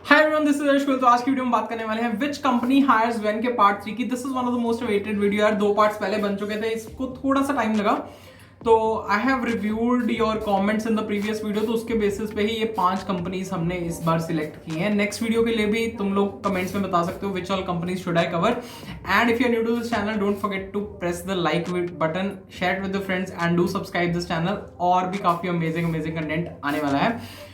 Hi everyone, this is Arshkul. तो आज की वीडियो में बात करने वाले हैं विच कंपनी हायर्स व्हेन के पार्ट 3 की। This is one of the most awaited video यार। 2 पार्ट्स पहले बन चुके थे, इसको थोड़ा सा टाइम लगा। तो I have reviewed your comments in the previous video, तो उसके बेसिस पे ही ये 5 कंपनीज हमने इस बार सिलेक्ट की हैं। नेक्स्ट वीडियो के लिए भी तुम लोग कमेंट्स में बता सकते हो which all companies should I cover. And if you are new to this channel, don't forget to press the like button, share with the friends and do subscribe this channel. और भी काफी amazing content आने वाला है।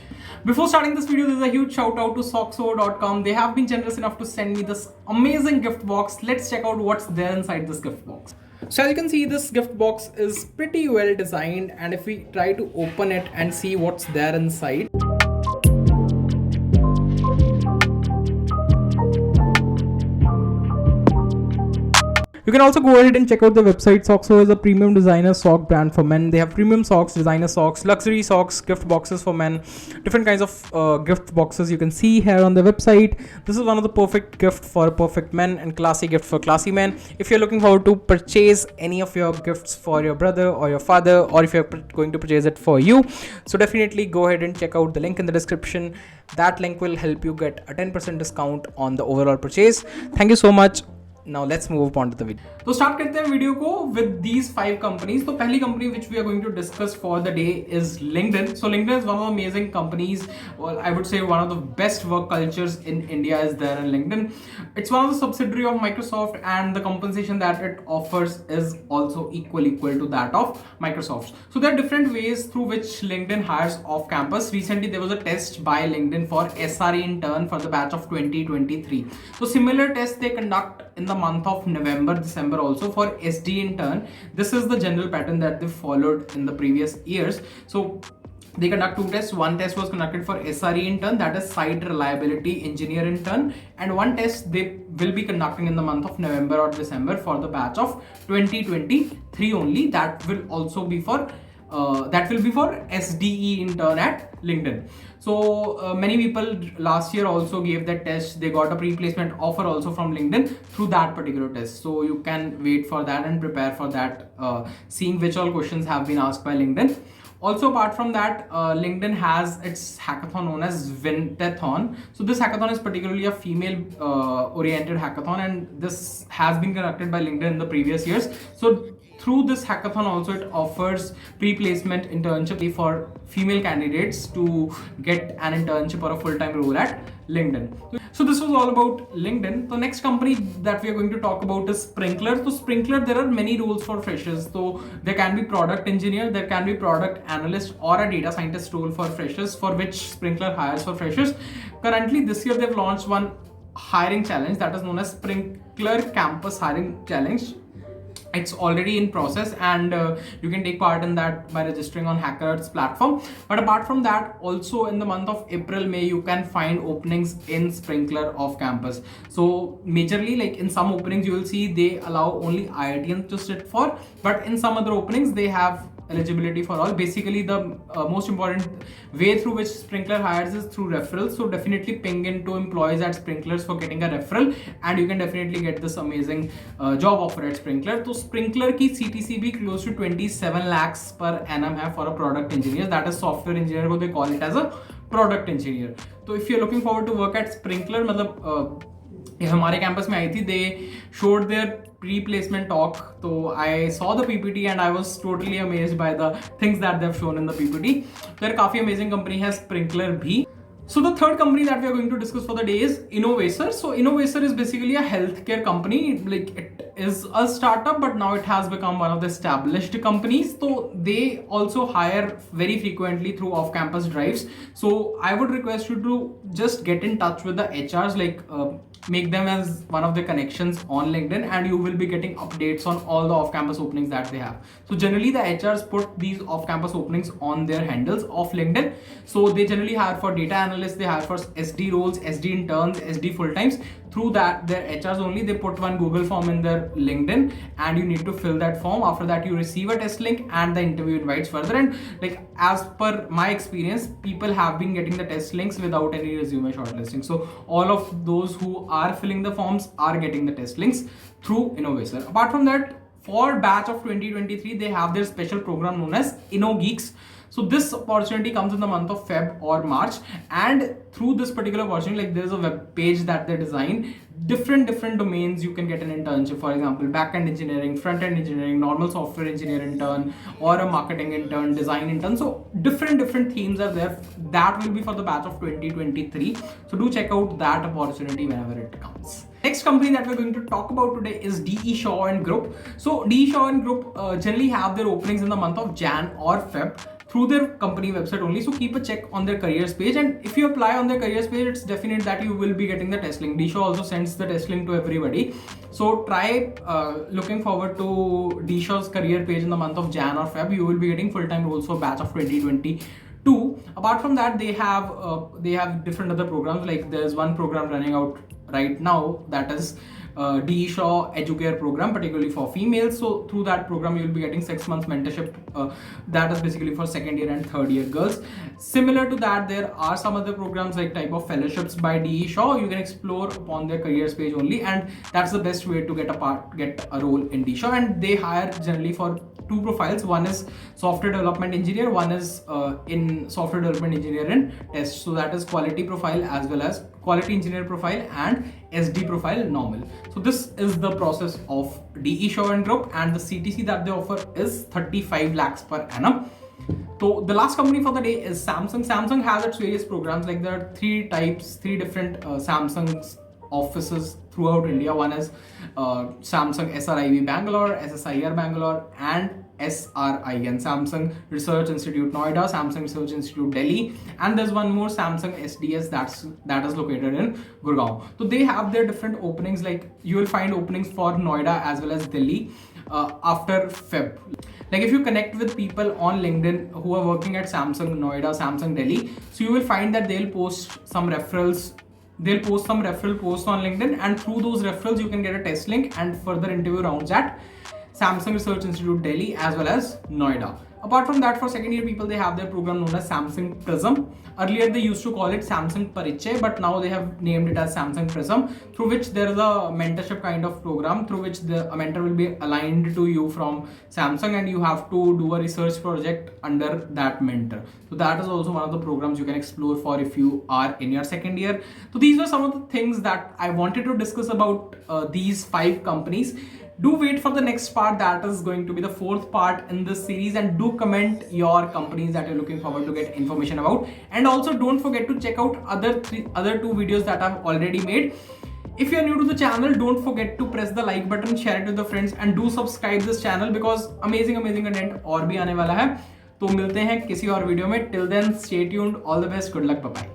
Before starting this video, there's a huge shout out to Soxo.com. They have been generous enough to send me this amazing gift box. Let's check out what's there inside this gift box. So as you can see, this gift box is pretty well designed, and if we try to open it and see what's there inside. You can also go ahead and check out the website. Soxo is a premium designer sock brand for men. They have premium socks, designer socks, luxury socks, gift boxes for men, different kinds of gift boxes you can see here on the website. This is one of the perfect gift for perfect men and classy gift for classy men. If you're looking forward to purchase any of your gifts for your brother or your father, or if you're going to purchase it for you, so definitely go ahead and check out the link in the description. That link will help you get a 10% discount on the overall purchase. Thank you so much. Now let's move on to the video. तो start करते हैं video को with these 5 companies. तो पहली company which we are going to discuss for the day is LinkedIn. So LinkedIn is one of the amazing companies. Well, I would say one of the best work cultures in India is there in LinkedIn. It's one of the subsidiary of Microsoft, and the compensation that it offers is also equal to that of Microsoft. So there are different ways through which LinkedIn hires off campus. Recently there was a test by LinkedIn for SRE intern for the batch of 2023. So similar tests they conduct in the month of November, December also for SD intern. This is the general pattern that they followed in the previous years. So they conduct 2 tests. One test was conducted for SRE intern, that is site reliability engineer intern, and one test they will be conducting in the month of November or December for the batch of 2023 only. That will also be for SDE intern at LinkedIn. So many people last year also gave that test. They got a pre-placement offer also from LinkedIn through that particular test. So you can wait for that and prepare for that, seeing which all questions have been asked by LinkedIn. Also, apart from that, LinkedIn has its hackathon known as Wintathon. So this hackathon is particularly a female oriented hackathon, and this has been conducted by LinkedIn in the previous years. So through this hackathon also it offers pre-placement internship for female candidates to get an internship or a full-time role at LinkedIn. So this was all about LinkedIn. The next company that we are going to talk about is Sprinklr. So Sprinklr, there are many roles for freshers. So there can be product engineer, there can be product analyst, or a data scientist role for freshers, for which Sprinklr hires for freshers. Currently this year they've launched one hiring challenge that is known as Sprinklr Campus Hiring Challenge. It's already in process, and you can take part in that by registering on HackerEarth's platform. But apart from that, also in the month of April, May, you can find openings in Sprinklr off campus. So majorly, like in some openings you will see they allow only IITians to sit for, but in some other openings they have eligibility for all. Basically the most important way through which Sprinklr hires is through referrals. So definitely ping into employees at Sprinklr for getting a referral, and you can definitely get this amazing job offer at Sprinklr. So Sprinklr की CTC भी close to 27 lakhs per annum है for a product engineer, that is software engineer को they call it as a product engineer. So if you're looking forward to work at Sprinklr, मतलब ये हमारे campus में आई थी, they showed their pre-placement talk. So I saw the PPT and I was totally amazed by the things that they've shown in the PPT. There काफी amazing company है Sprinklr भी. So the third company that we are going to discuss for the day is Innovacer. So Innovacer is basically a healthcare company. Like it is a startup, but now it has become one of the established companies. So they also hire very frequently through off-campus drives. So I would request you to just get in touch with the HRs, like make them as one of the connections on LinkedIn, and you will be getting updates on all the off-campus openings that they have. So generally the HRs put these off-campus openings on their handles of LinkedIn. So they generally hire for data analysts, they hire for SD roles, SD interns, SD full-times. Through that, their HRs only, they put one Google form in their LinkedIn, and you need to fill that form. After that, you receive a test link and the interview invites further. And like as per my experience, people have been getting the test links without any resume shortlisting. So all of those who are filling the forms are getting the test links through Innovacer. Apart from that, for batch of 2023, they have their special program known as InnoGeeks. So this opportunity comes in the month of Feb or March, and through this particular opportunity, like there's a web page that they design, different domains you can get an internship. For example, back-end engineering, front-end engineering, normal software engineer intern, or a marketing intern, design intern. So different themes are there. That will be for the batch of 2023. So do check out that opportunity whenever it comes. Next company that we're going to talk about today is DE Shaw and Group. So DE Shaw and Group generally have their openings in the month of Jan or Feb through their company website only. So keep a check on their careers page, and if you apply on their careers page, it's definite that you will be getting the test link. DE Shaw also sends the test link to everybody. So try looking forward to DE Shaw's career page in the month of Jan or Feb. You will be getting full-time roles for batch of 2022. Apart from that, they have different other programs. Like there's one program running out right now, that is DE Shaw Educare program, particularly for females. So through that program, you will be getting 6 months mentorship. That is basically for second year and third year girls. Similar to that, there are some other programs like type of fellowships by DE Shaw. You can explore upon their careers page only, and that's the best way to get a role in DE Shaw. And they hire generally for two profiles. One is software development engineer, one is in software development engineer and test. So that is quality profile as well as quality engineer profile and SD profile normal. So this is the process of DE Shaw and Group, and the CTC that they offer is 35 lakhs per annum. So the last company for the day is Samsung. Samsung has its various programs. Like there are three different Samsung's offices throughout India. One is Samsung SRIV Bangalore, SSIR Bangalore, and SRIN, Samsung Research Institute Noida, Samsung Research Institute Delhi, and there's one more, Samsung SDS, that is located in Gurgaon. So they have their different openings. Like you will find openings for Noida as well as Delhi after Feb. Like if you connect with people on LinkedIn who are working at Samsung Noida, Samsung Delhi, so you will find that they'll post some referrals. They'll post some referral posts on LinkedIn, and through those referrals you can get a test link and further interview rounds at Samsung Research Institute Delhi as well as Noida. Apart from that, for second year people, they have their program known as Samsung Prism. Earlier they used to call it Samsung Parichay, but now they have named it as Samsung Prism, through which there is a mentorship kind of program through which a mentor will be aligned to you from Samsung, and you have to do a research project under that mentor. So that is also one of the programs you can explore for if you are in your second year. So these were some of the things that I wanted to discuss about these 5 companies. Do wait for the next part, that is going to be the 4th part in this series, and do comment your companies that you're looking forward to get information about. And also don't forget to check out other 2 videos that I've already made. If you're new to the channel, don't forget to press the like button, share it with the friends, and do subscribe this channel because amazing content और भी आने वाला है. तो मिलते हैं किसी और वीडियो में. Till then, stay tuned. All the best. Good luck. Bye bye.